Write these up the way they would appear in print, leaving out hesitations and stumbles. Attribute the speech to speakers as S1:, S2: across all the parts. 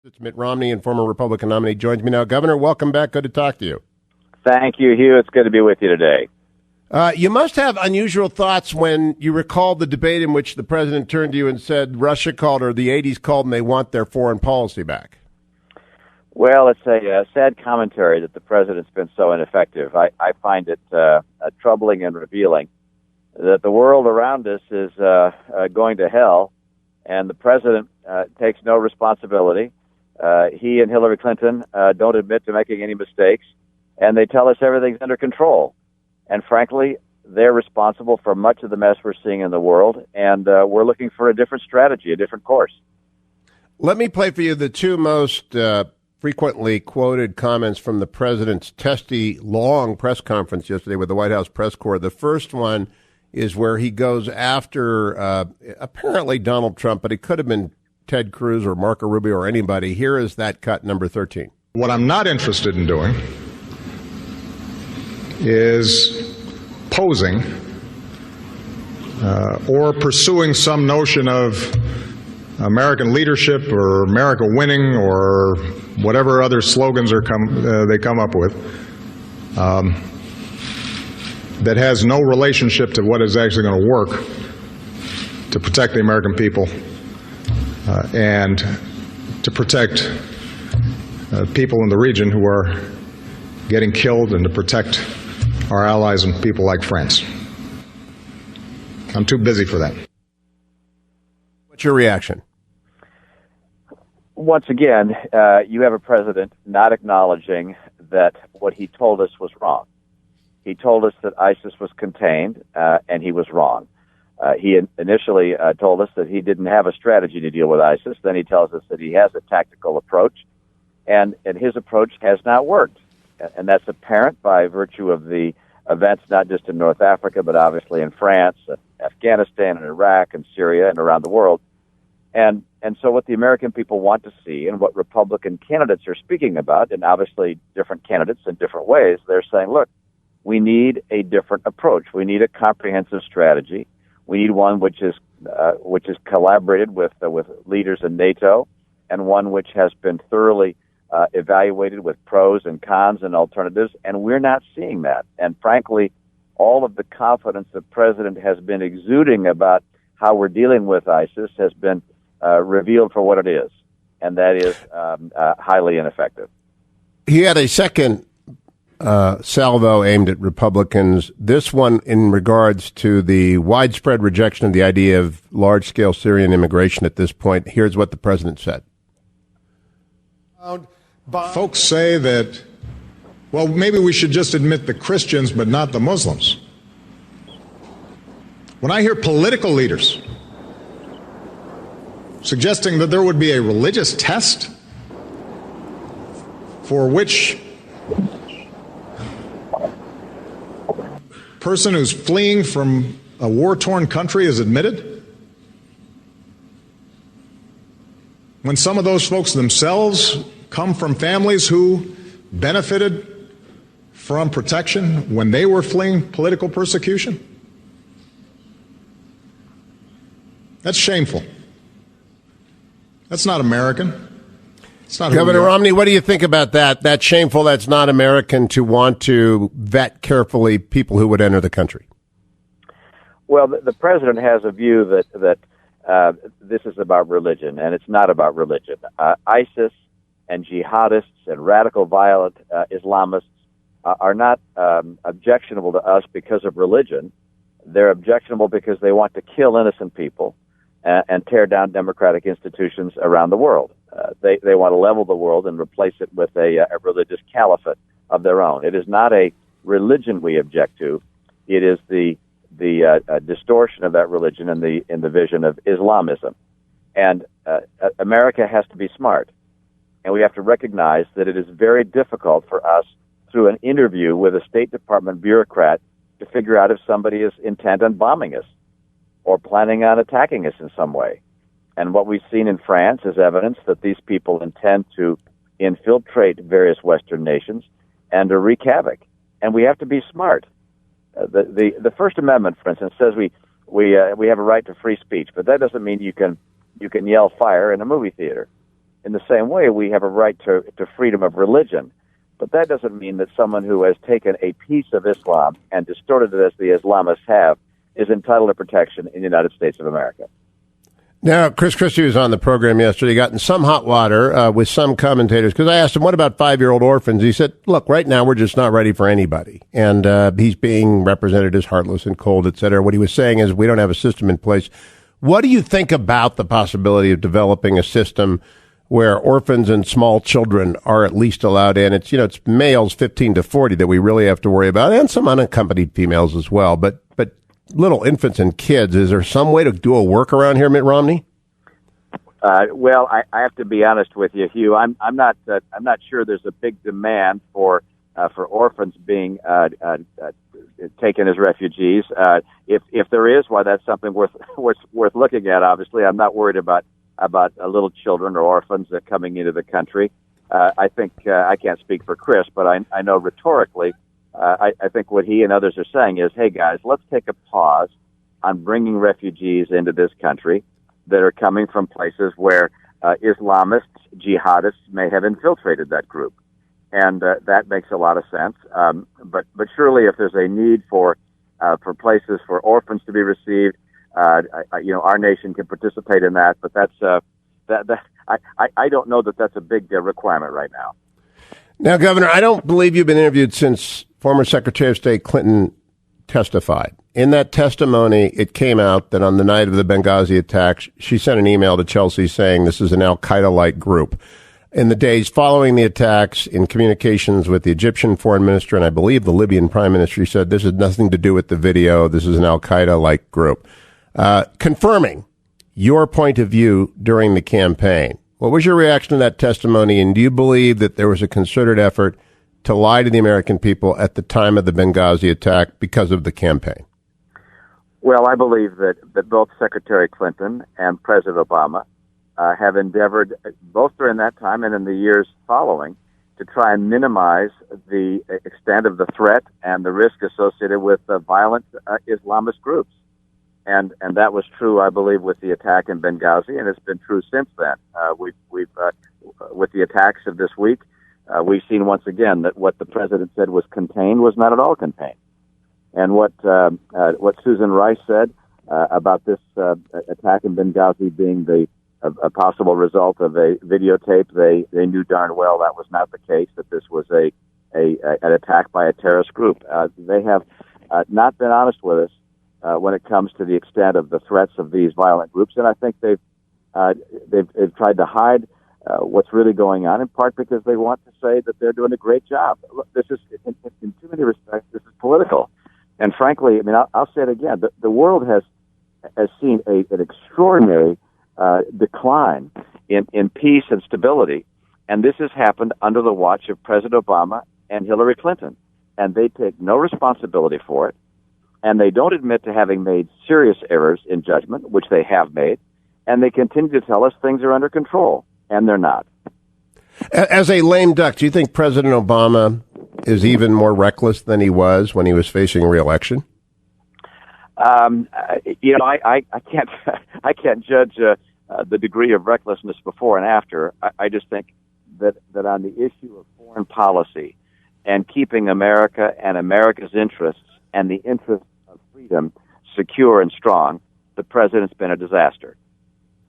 S1: It's Mitt Romney, and former Republican nominee, joins me now. Governor, welcome back. Good to talk to you.
S2: Thank you, Hugh. It's good to be with you today.
S1: You must have unusual thoughts when you recall the debate in which the president turned to you and said Russia called or the 80s called and they want their foreign policy back.
S2: Well, it's a sad commentary that the president's been so ineffective. I find it troubling and revealing that the world around us is going to hell, and the president takes no responsibility. He and Hillary Clinton don't admit to making any mistakes, and they tell us everything's under control. And frankly, they're responsible for much of the mess we're seeing in the world, and we're looking for a different strategy, a different course.
S1: Let me play for you the two most frequently quoted comments from the president's testy, long press conference yesterday with the White House press corps. The first one is where he goes after apparently Donald Trump, but it could have been Ted Cruz or Marco Rubio or anybody. Here is that cut, number 13.
S3: What I'm not interested in doing is posing or pursuing some notion of American leadership or America winning or whatever other slogans they come up with that has no relationship to what is actually going to work to protect the American people and to protect people in the region who are getting killed and to protect our allies and people like France. I'm too busy for that.
S1: What's your reaction?
S2: Once again, you have a president not acknowledging that what he told us was wrong. He told us that ISIS was contained, and he was wrong. He initially told us that he didn't have a strategy to deal with ISIS. Then he tells us that he has a tactical approach, and his approach has not worked. And that's apparent by virtue of the events not just in North Africa, but obviously in France, Afghanistan, and Iraq, and Syria, and around the world. And so what the American people want to see and what Republican candidates are speaking about, and obviously different candidates in different ways, they're saying, look, we need a different approach. We need a comprehensive strategy. We need one which is collaborated with leaders in NATO, and one which has been thoroughly evaluated with pros and cons and alternatives, and we're not seeing that. And frankly, all of the confidence the president has been exuding about how we're dealing with ISIS has been revealed for what it is, and that is highly ineffective.
S1: He had a second salvo aimed at Republicans, this one in regards to the widespread rejection of the idea of large-scale Syrian immigration at this point. Here's what the president said.
S3: Folks say that, well, maybe we should just admit the Christians but not the Muslims. When I hear political leaders suggesting that there would be a religious test for which person who's fleeing from a war-torn country is admitted, when some of those folks themselves come from families who benefited from protection when they were fleeing political persecution, that's shameful. That's not American. It's not
S1: Governor Romney, what do you think about that? That's shameful. That's not American to want to vet carefully people who would enter the country.
S2: Well, the president has a view that this is about religion, and it's not about religion. ISIS and jihadists and radical violent Islamists are not objectionable to us because of religion. They're objectionable because they want to kill innocent people and tear down democratic institutions around the world. They want to level the world and replace it with a religious caliphate of their own. It is not a religion we object to. It is the distortion of that religion in the vision of Islamism. And America has to be smart. And we have to recognize that it is very difficult for us, through an interview with a State Department bureaucrat, to figure out if somebody is intent on bombing us or planning on attacking us in some way. And what we've seen in France is evidence that these people intend to infiltrate various Western nations and to wreak havoc. And we have to be smart. The First Amendment, for instance, says we have a right to free speech, but that doesn't mean you can yell fire in a movie theater. In the same way, we have a right to freedom of religion. But that doesn't mean that someone who has taken a piece of Islam and distorted it as the Islamists have is entitled to protection in the United States of America.
S1: Now, Chris Christie was on the program yesterday, got in some hot water with some commentators, because I asked him, what about 5-year-old orphans? He said, look, right now we're just not ready for anybody. And he's being represented as heartless and cold, et cetera. What he was saying is we don't have a system in place. What do you think about the possibility of developing a system where orphans and small children are at least allowed in? It's, it's males 15 to 40 that we really have to worry about, and some unaccompanied females as well. But little infants and kids, is there some way to do a workaround here, Mitt Romney?
S2: Well, I have to be honest with you, Hugh. I'm not sure there's a big demand for orphans being taken as refugees. If there is, why, that's something worth looking at. Obviously, I'm not worried about little children or orphans coming into the country. I think I can't speak for Chris, but I know rhetorically, I think what he and others are saying is, hey guys, let's take a pause on bringing refugees into this country that are coming from places where Islamists, jihadists may have infiltrated that group. And that makes a lot of sense. But surely if there's a need for places for orphans to be received, our nation can participate in that. But I don't know that that's a big requirement right now.
S1: Now, Governor, I don't believe you've been interviewed since former Secretary of State Clinton testified. In that testimony, it came out that on the night of the Benghazi attacks, she sent an email to Chelsea saying this is an al-Qaeda-like group. In the days following the attacks, in communications with the Egyptian foreign minister and I believe the Libyan prime minister, she said this has nothing to do with the video. This is an al-Qaeda-like group. Confirming your point of view during the campaign. What was your reaction to that testimony, and do you believe that there was a concerted effort to lie to the American people at the time of the Benghazi attack because of the campaign?
S2: Well, I believe that both Secretary Clinton and President Obama have endeavored, both during that time and in the years following, to try and minimize the extent of the threat and the risk associated with violent Islamist groups. And that was true, I believe, with the attack in Benghazi, and it's been true since then. We've with the attacks of this week, we've seen once again that what the president said was contained was not at all contained. And what Susan Rice said about this attack in Benghazi being a possible result of a videotape, they knew darn well that was not the case, that this was an attack by a terrorist group. They have not been honest with us when it comes to the extent of the threats of these violent groups, and I think they've tried to hide what's really going on, in part because they want to say that they're doing a great job. Look, this is, in too many respects, this is political. And frankly, I mean, I'll say it again, the world has seen an extraordinary decline in peace and stability, and this has happened under the watch of President Obama and Hillary Clinton, and they take no responsibility for it. And they don't admit to having made serious errors in judgment, which they have made, and they continue to tell us things are under control, and they're not.
S1: As a lame duck, do you think President Obama is even more reckless than he was when he was facing re-election?
S2: I can't judge the degree of recklessness before and after. I just think that on the issue of foreign policy and keeping America and America's interests and the interests of freedom secure and strong, the president's been a disaster.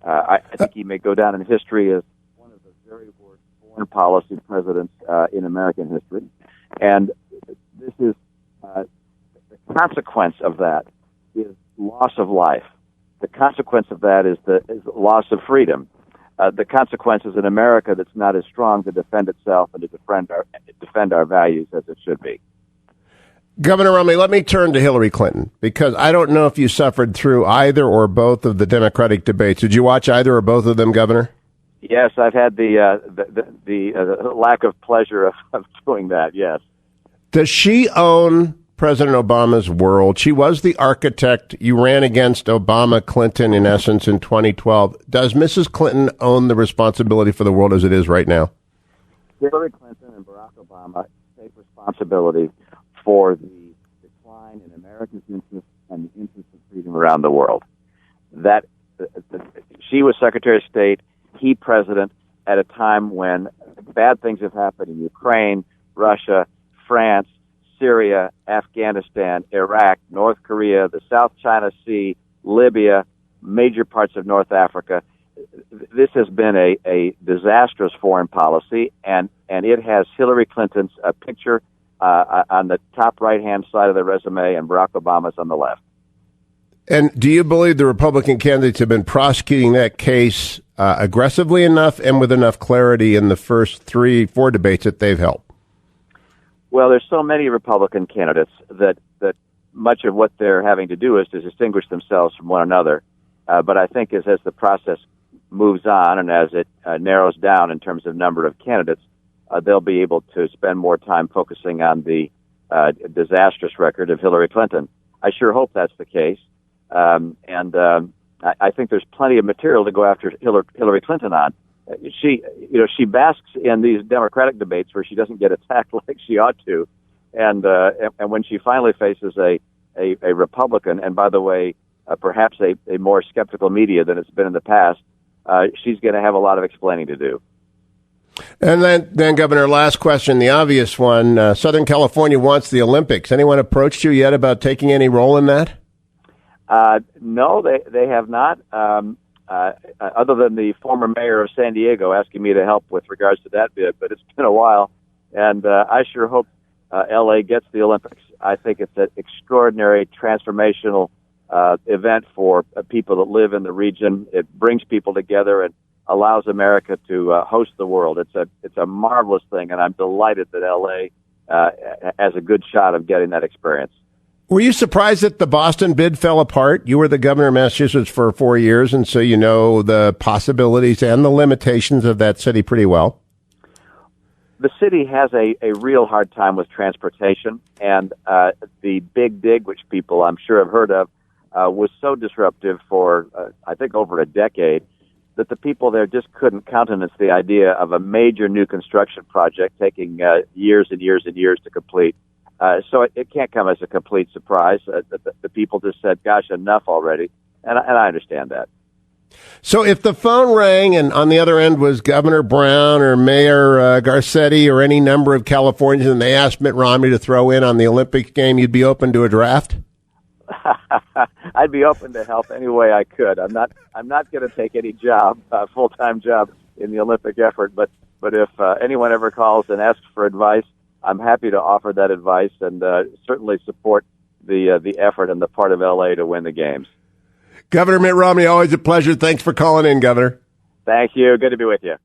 S2: I think he may go down in history as one of the very worst foreign policy presidents in American history. And this is the consequence of that is loss of life. The consequence of that is loss of freedom. The consequence is an America that's not as strong to defend itself and to defend our values as it should be.
S1: Governor Romney, let me turn to Hillary Clinton, because I don't know if you suffered through either or both of the Democratic debates. Did you watch either or both of them, Governor?
S2: Yes, I've had the lack of pleasure of doing that, yes.
S1: Does she own President Obama's world? She was the architect. You ran against Obama, Clinton, in essence, in 2012. Does Mrs. Clinton own the responsibility for the world as it is right now?
S2: Hillary Clinton and Barack Obama take responsibility for the decline in Americans' interests and the interests of freedom around the world. That she was Secretary of State, he president, at a time when bad things have happened in Ukraine, Russia, France, Syria, Afghanistan, Iraq, North Korea, the South China Sea, Libya, major parts of North Africa. This has been a disastrous foreign policy, and it has Hillary Clinton's picture on the top right-hand side of the resume and Barack Obama's on the left.
S1: And do you believe the Republican candidates have been prosecuting that case aggressively enough and with enough clarity in the first 3-4 debates that they've held?
S2: Well, there's so many Republican candidates that much of what they're having to do is to distinguish themselves from one another. But I think as the process moves on and as it narrows down in terms of number of candidates, they'll be able to spend more time focusing on the disastrous record of Hillary Clinton. I sure hope that's the case. I think there's plenty of material to go after Hillary Clinton on. She basks in these Democratic debates where she doesn't get attacked like she ought to, and when she finally faces a Republican, and by the way, perhaps a more skeptical media than it's been in the past, she's going to have a lot of explaining to do.
S1: And then, Governor, last question, the obvious one. Southern California wants the Olympics. Anyone approached you yet about taking any role in that?
S2: No, they have not, other than the former mayor of San Diego asking me to help with regards to that bid, but it's been a while, and I sure hope L.A. gets the Olympics. I think it's an extraordinary, transformational event for people that live in the region. It brings people together and allows America to host the world. It's a marvelous thing, and I'm delighted that L.A. Has a good shot of getting that experience.
S1: Were you surprised that the Boston bid fell apart? You were the governor of Massachusetts for 4 years, and so you know the possibilities and the limitations of that city pretty well.
S2: The city has a real hard time with transportation, and the Big Dig, which people I'm sure have heard of, was so disruptive for, I think, over a decade that the people there just couldn't countenance the idea of a major new construction project taking years and years and years to complete. So it can't come as a complete surprise. The people just said, gosh, enough already. And I understand that.
S1: So if the phone rang and on the other end was Governor Brown or Mayor Garcetti or any number of Californians and they asked Mitt Romney to throw in on the Olympics game, you'd be open to a draft?
S2: I'd be open to help any way I could. I'm not going to take any job, full-time job in the Olympic effort. But if anyone ever calls and asks for advice, I'm happy to offer that advice and certainly support the effort on the part of L.A. to win the games.
S1: Governor Mitt Romney, always a pleasure. Thanks for calling in, Governor.
S2: Thank you. Good to be with you.